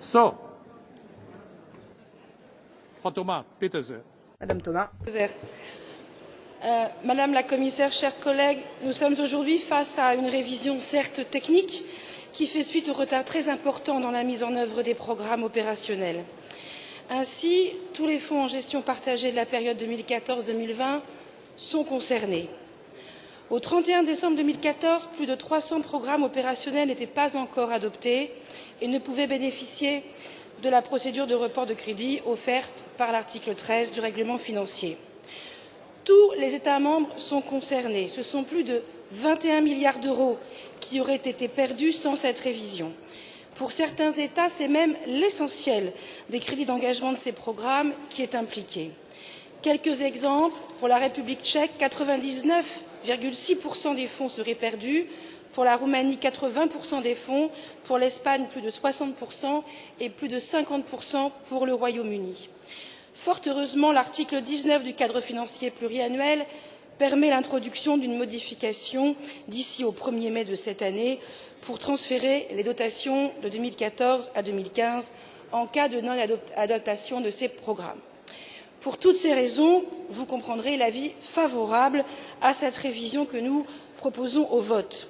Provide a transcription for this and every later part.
So, Frau Thomas, bitte sehr. Madame Thomas. Madame la Commissaire, chers collègues, nous sommes aujourd'hui face à une révision certes technique qui fait suite au retard très important dans la mise en œuvre des programmes opérationnels. Ainsi, tous les fonds en gestion partagée de la période 2014-2020 sont concernés. Au 31 décembre 2014, plus de 300 programmes opérationnels n'étaient pas encore adoptés et ne pouvaient bénéficier de la procédure de report de crédit offerte par l'article 13 du règlement financier. Tous les États membres sont concernés. Ce sont plus de 21 milliards d'euros qui auraient été perdus sans cette révision. Pour certains États, c'est même l'essentiel des crédits d'engagement de ces programmes qui est impliqué. Quelques exemples. Pour la République tchèque, 99,6% des fonds seraient perdus. Pour la Roumanie, 80% des fonds. Pour l'Espagne, plus de 60% et plus de 50% pour le Royaume-Uni. Fort heureusement, l'article 19 du cadre financier pluriannuel permet l'introduction d'une modification d'ici au 1er mai de cette année pour transférer les dotations de 2014 à 2015 en cas de non-adoption de ces programmes. Pour toutes ces raisons, vous comprendrez l'avis favorable à cette révision que nous proposons au vote.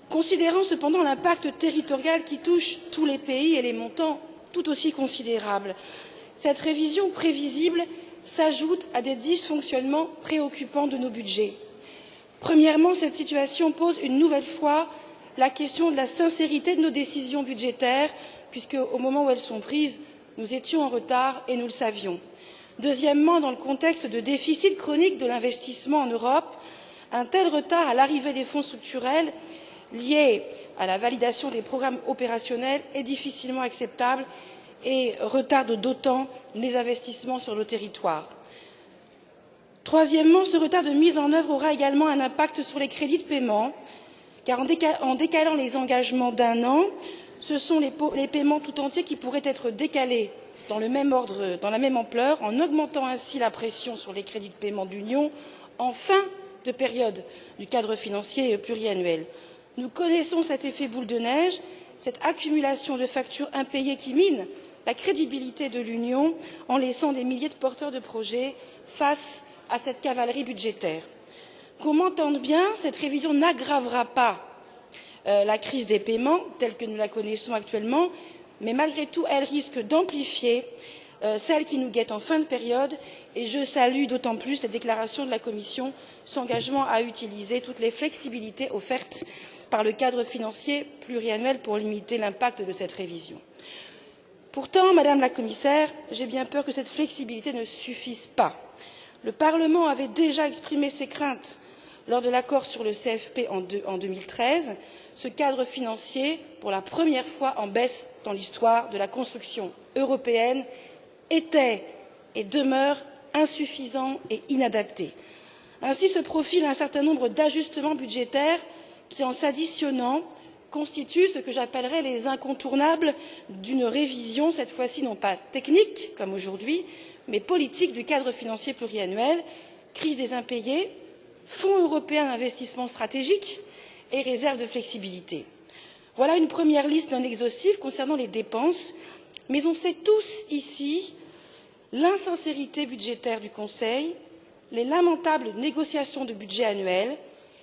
Considérant cependant l'impact territorial qui touche tous les pays et les montants tout aussi considérables, cette révision prévisible s'ajoute à des dysfonctionnements préoccupants de nos budgets. Premièrement, cette situation pose une nouvelle fois la question de la sincérité de nos décisions budgétaires, puisque au moment où elles sont prises, nous étions en retard et nous le savions. Deuxièmement, dans le contexte de déficit chronique de l'investissement en Europe, un tel retard à l'arrivée des fonds structurels lié à la validation des programmes opérationnels est difficilement acceptable et retarde d'autant les investissements sur nos territoires. Troisièmement, ce retard de mise en œuvre aura également un impact sur les crédits de paiement, car en décalant les engagements d'un an, ce sont les paiements tout entiers qui pourraient être décalés dans le même ordre, dans la même ampleur, en augmentant ainsi la pression sur les crédits de paiement de l'Union en fin de période du cadre financier pluriannuel. Nous connaissons cet effet boule de neige, cette accumulation de factures impayées qui mine la crédibilité de l'Union en laissant des milliers de porteurs de projets face à cette cavalerie budgétaire. Qu'on m'entende bien, cette révision n'aggravera pas la crise des paiements telle que nous la connaissons actuellement, mais malgré tout, elle risque d'amplifier celle qui nous guette en fin de période et je salue d'autant plus les déclarations de la Commission s'engageant à utiliser toutes les flexibilités offertes par le cadre financier pluriannuel pour limiter l'impact de cette révision. Pourtant, Madame la Commissaire, j'ai bien peur que cette flexibilité ne suffise pas. Le Parlement avait déjà exprimé ses craintes lors de l'accord sur le CFP en 2013. Ce cadre financier, pour la première fois en baisse dans l'histoire de la construction européenne, était et demeure insuffisant et inadapté. Ainsi se profile un certain nombre d'ajustements budgétaires qui, en s'additionnant, constituent ce que j'appellerais les incontournables d'une révision, cette fois-ci non pas technique, comme aujourd'hui, mais politique du cadre financier pluriannuel, crise des impayés, Fonds européen d'investissement stratégique et réserve de flexibilité. Voilà une première liste non exhaustive concernant les dépenses, mais on sait tous ici l'insincérité budgétaire du Conseil, les lamentables négociations de budget annuel,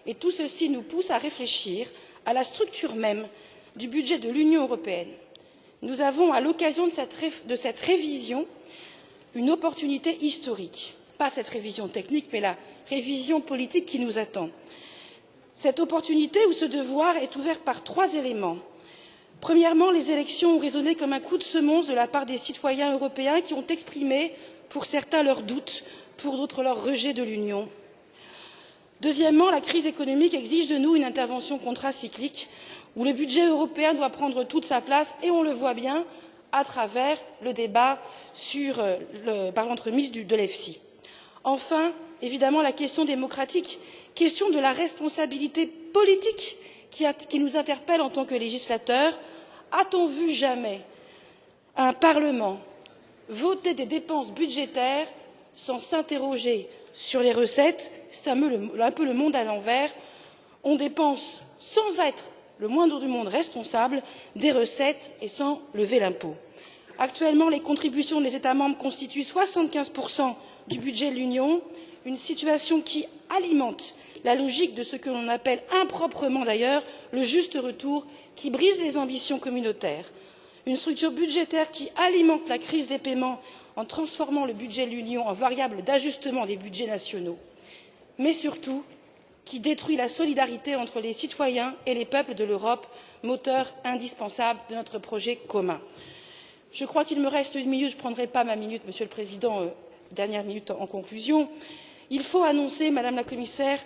et tout ceci nous pousse à réfléchir à la structure même du budget de l'Union européenne. Nous avons, à l'occasion de cette révision, une opportunité historique. Pas cette révision technique, mais la révision politique qui nous attend. Cette opportunité ou ce devoir est ouvert par 3 éléments. Premièrement, les élections ont résonné comme un coup de semonce de la part des citoyens européens qui ont exprimé, pour certains, leurs doutes, pour d'autres, leur rejet de l'Union. Deuxièmement, la crise économique exige de nous une intervention contracyclique où le budget européen doit prendre toute sa place et on le voit bien à travers le débat par l'entremise de l'EFSI. Enfin, évidemment, la question démocratique, question de la responsabilité politique qui nous interpelle en tant que législateurs. A-t-on vu jamais un Parlement voter des dépenses budgétaires sans s'interroger sur les recettes? C'est un peu le monde à l'envers. On dépense sans être le moindre du monde responsable des recettes et sans lever l'impôt. Actuellement, les contributions des États membres constituent 75% du budget de l'Union, une situation qui alimente la logique de ce que l'on appelle improprement d'ailleurs le juste retour, qui brise les ambitions communautaires. Une structure budgétaire qui alimente la crise des paiements en transformant le budget de l'Union en variable d'ajustement des budgets nationaux, mais surtout qui détruit la solidarité entre les citoyens et les peuples de l'Europe, moteur indispensable de notre projet commun. Je crois qu'il me reste une minute, je ne prendrai pas ma minute, Monsieur le Président, dernière minute en conclusion. Il faut annoncer, Madame la Commissaire,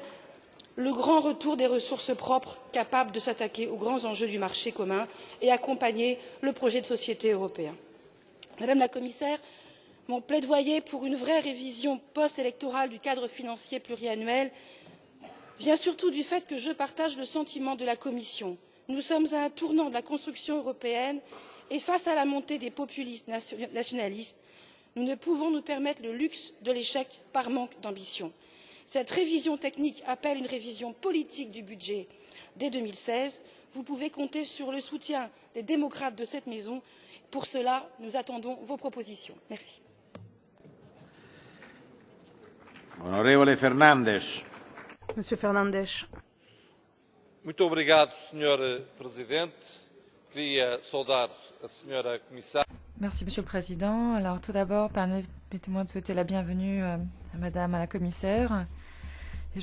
le grand retour des ressources propres capables de s'attaquer aux grands enjeux du marché commun et accompagner le projet de société européen. Madame la Commissaire, mon plaidoyer pour une vraie révision post-électorale du cadre financier pluriannuel vient surtout du fait que je partage le sentiment de la Commission. Nous sommes à un tournant de la construction européenne et face à la montée des populistes nationalistes, nous ne pouvons nous permettre le luxe de l'échec par manque d'ambition. Cette révision technique appelle une révision politique du budget dès 2016. Vous pouvez compter sur le soutien des démocrates de cette maison. Pour cela, nous attendons vos propositions. Merci. Onorevole Fernandes. Monsieur Fernandes. Muito obrigado, Sr. Presidente. Queria saudar a Sra. Comissária. Merci, Monsieur le Président. Alors, tout d'abord, permettez-moi de souhaiter la bienvenue à la Commissaire.